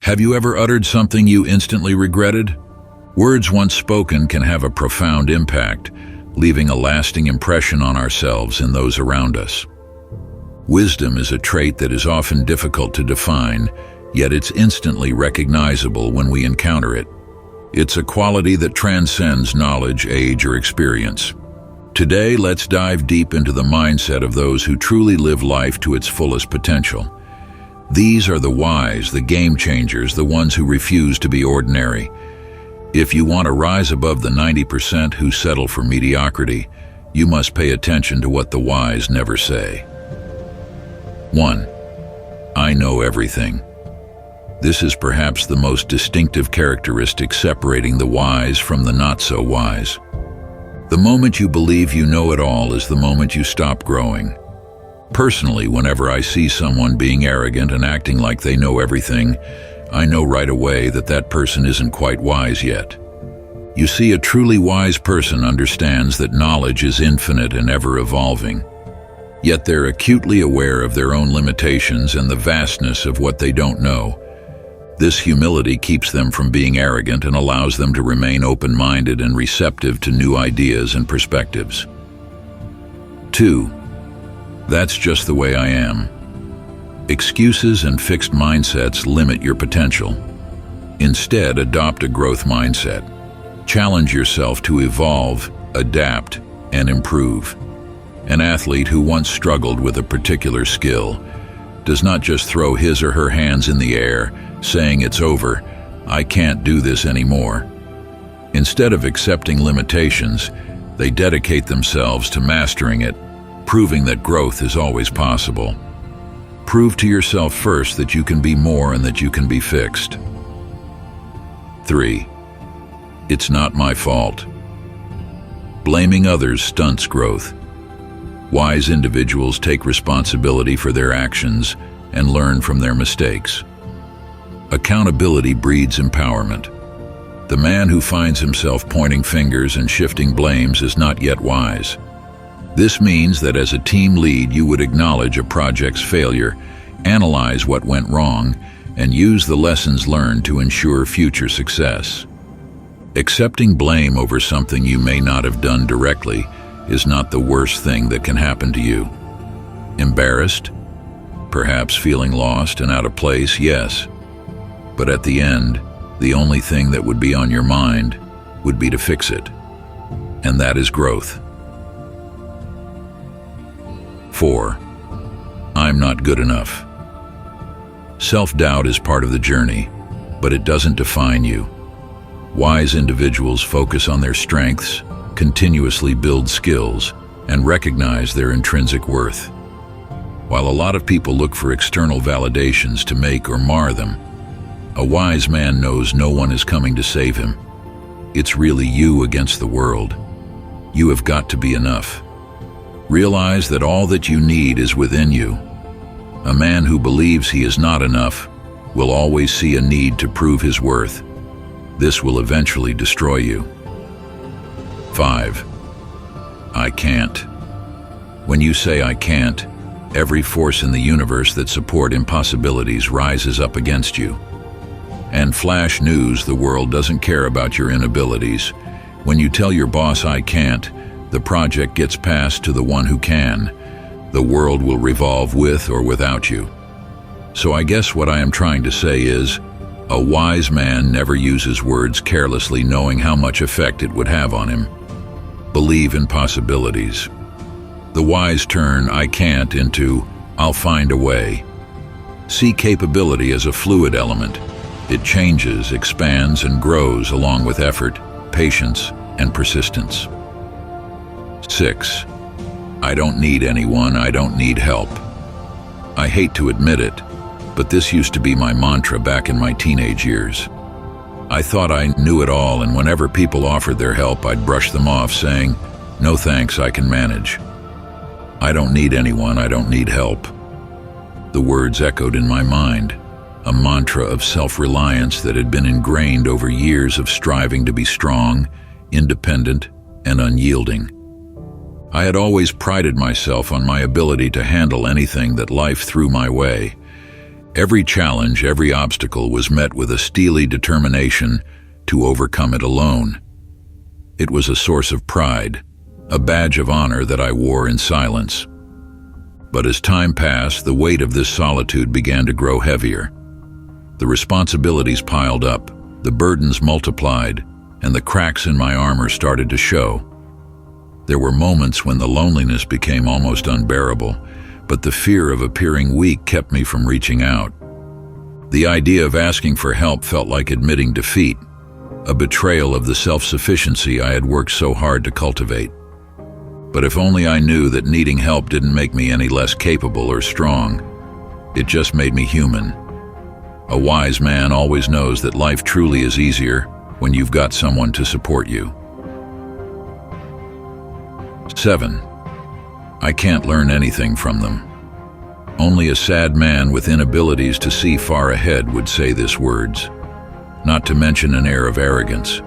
Have you ever uttered something you instantly regretted? Words once spoken can have a profound impact, leaving a lasting impression on ourselves and those around us. Wisdom is a trait that is often difficult to define, yet it's instantly recognizable when we encounter it. It's a quality that transcends knowledge, age, or experience. Today, let's dive deep into the mindset of those who truly live life to its fullest potential. These are the wise, the game changers, the ones who refuse to be ordinary. If you want to rise above the 90% who settle for mediocrity, you must pay attention to what the wise never say. 1. I know everything. This is perhaps the most distinctive characteristic separating the wise from the not-so-wise. The moment you believe you know it all is the moment you stop growing. Personally, whenever I see someone being arrogant and acting like they know everything, I know right away that that person isn't quite wise yet. You see, a truly wise person understands that knowledge is infinite and ever-evolving. Yet they're acutely aware of their own limitations and the vastness of what they don't know. This humility keeps them from being arrogant and allows them to remain open-minded and receptive to new ideas and perspectives. 2. That's just the way I am. Excuses and fixed mindsets limit your potential. Instead, adopt a growth mindset. Challenge yourself to evolve, adapt, and improve. An athlete who once struggled with a particular skill does not just throw his or her hands in the air, saying it's over, I can't do this anymore. Instead of accepting limitations, they dedicate themselves to mastering it, proving that growth is always possible. Prove to yourself first that you can be more and that you can be fixed. 3. It's not my fault. Blaming others stunts growth. Wise individuals take responsibility for their actions and learn from their mistakes. Accountability breeds empowerment. The man who finds himself pointing fingers and shifting blames is not yet wise. This means that as a team lead, you would acknowledge a project's failure, analyze what went wrong, and use the lessons learned to ensure future success. Accepting blame over something you may not have done directly is not the worst thing that can happen to you. Embarrassed? Perhaps feeling lost and out of place, yes. But at the end, the only thing that would be on your mind would be to fix it. And that is growth. 4. I'm not good enough. Self-doubt is part of the journey, but it doesn't define you. Wise individuals focus on their strengths, continuously build skills, and recognize their intrinsic worth. While a lot of people look for external validations to make or mar them, a wise man knows no one is coming to save him. It's really you against the world. You have got to be enough. Realize that all that you need is within you. A man who believes he is not enough will always see a need to prove his worth. This will eventually destroy you. 5. I can't. When you say I can't, every force in the universe that support impossibilities rises up against you. And flash news, the world doesn't care about your inabilities. When you tell your boss I can't, the project gets passed to the one who can. The world will revolve with or without you. So I guess what I am trying to say is, a wise man never uses words carelessly, knowing how much effect it would have on him. Believe in possibilities. The wise turn I can't into I'll find a way. See capability as a fluid element. It changes, expands, and grows along with effort, patience, and persistence. 6. I don't need anyone, I don't need help. I hate to admit it, but this used to be my mantra back in my teenage years. I thought I knew it all, and whenever people offered their help, I'd brush them off, saying, "No thanks, I can manage." I don't need anyone, I don't need help. The words echoed in my mind, a mantra of self-reliance that had been ingrained over years of striving to be strong, independent, and unyielding. I had always prided myself on my ability to handle anything that life threw my way. Every challenge, every obstacle was met with a steely determination to overcome it alone. It was a source of pride, a badge of honor that I wore in silence. But as time passed, the weight of this solitude began to grow heavier. The responsibilities piled up, the burdens multiplied, and the cracks in my armor started to show. There were moments when the loneliness became almost unbearable, but the fear of appearing weak kept me from reaching out. The idea of asking for help felt like admitting defeat, a betrayal of the self-sufficiency I had worked so hard to cultivate. But if only I knew that needing help didn't make me any less capable or strong. It just made me human. A wise man always knows that life truly is easier when you've got someone to support you. 7. I can't learn anything from them. Only a sad man with inabilities to see far ahead would say these words, not to mention an air of arrogance.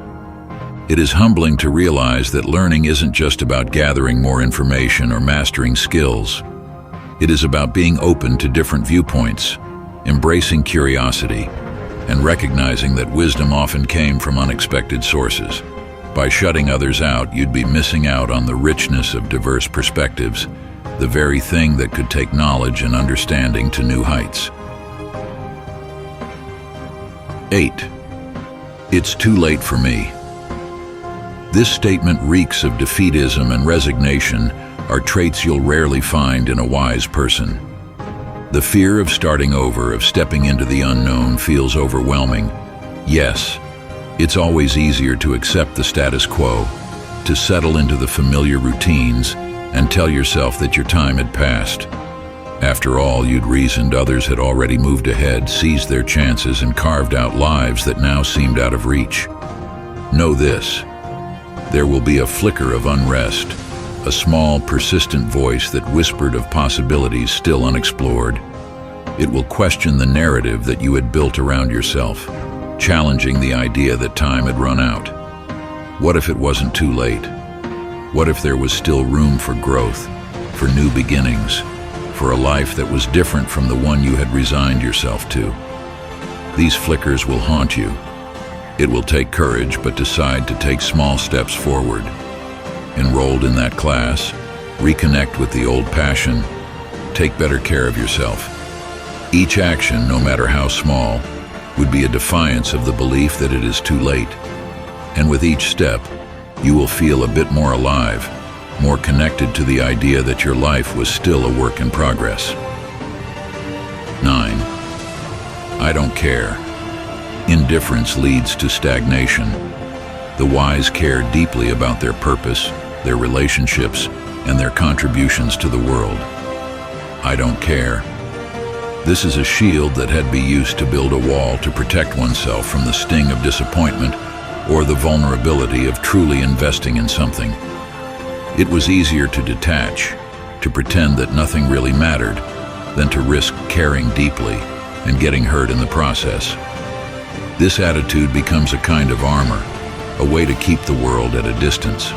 It is humbling to realize that learning isn't just about gathering more information or mastering skills. It is about being open to different viewpoints, embracing curiosity, and recognizing that wisdom often came from unexpected sources. By shutting others out, you'd be missing out on the richness of diverse perspectives, the very thing that could take knowledge and understanding to new heights. 8. It's too late for me. This statement reeks of defeatism and resignation, are traits you'll rarely find in a wise person. The fear of starting over, of stepping into the unknown, feels overwhelming. Yes, it's always easier to accept the status quo, to settle into the familiar routines, and tell yourself that your time had passed. After all, you'd reasoned others had already moved ahead, seized their chances, and carved out lives that now seemed out of reach. Know this: there will be a flicker of unrest, a small, persistent voice that whispered of possibilities still unexplored. It will question the narrative that you had built around yourself, challenging the idea that time had run out. What if it wasn't too late? What if there was still room for growth, for new beginnings, for a life that was different from the one you had resigned yourself to? These flickers will haunt you. It will take courage, but decide to take small steps forward. Enrolled in that class, reconnect with the old passion, take better care of yourself. Each action, no matter how small, would be a defiance of the belief that it is too late. And with each step, you will feel a bit more alive, more connected to the idea that your life was still a work in progress. 9. I don't care. Indifference leads to stagnation. The wise care deeply about their purpose, their relationships, and their contributions to the world. I don't care. This is a shield that had been used to build a wall to protect oneself from the sting of disappointment or the vulnerability of truly investing in something. It was easier to detach, to pretend that nothing really mattered, than to risk caring deeply and getting hurt in the process. This attitude becomes a kind of armor, a way to keep the world at a distance.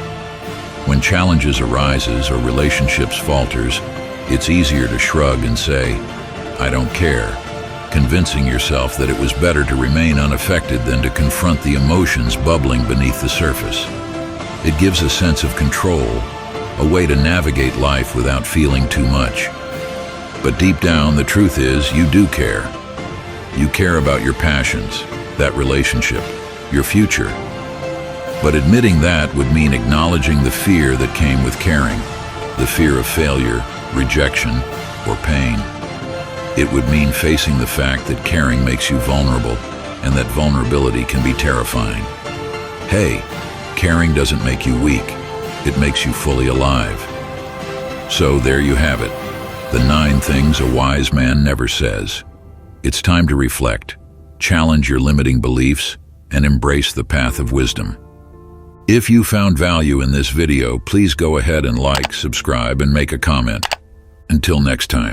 When challenges arises or relationships falters, it's easier to shrug and say, I don't care, convincing yourself that it was better to remain unaffected than to confront the emotions bubbling beneath the surface. It gives a sense of control, a way to navigate life without feeling too much. But deep down, the truth is, you do care. You care about your passions, that relationship, your future. But admitting that would mean acknowledging the fear that came with caring, the fear of failure, rejection, or pain. It would mean facing the fact that caring makes you vulnerable, and that vulnerability can be terrifying. Hey, caring doesn't make you weak, it makes you fully alive. So there you have it, the 9 things a wise man never says. It's time to reflect, challenge your limiting beliefs, and embrace the path of wisdom. If you found value in this video, please go ahead and like, subscribe, and make a comment. Until next time.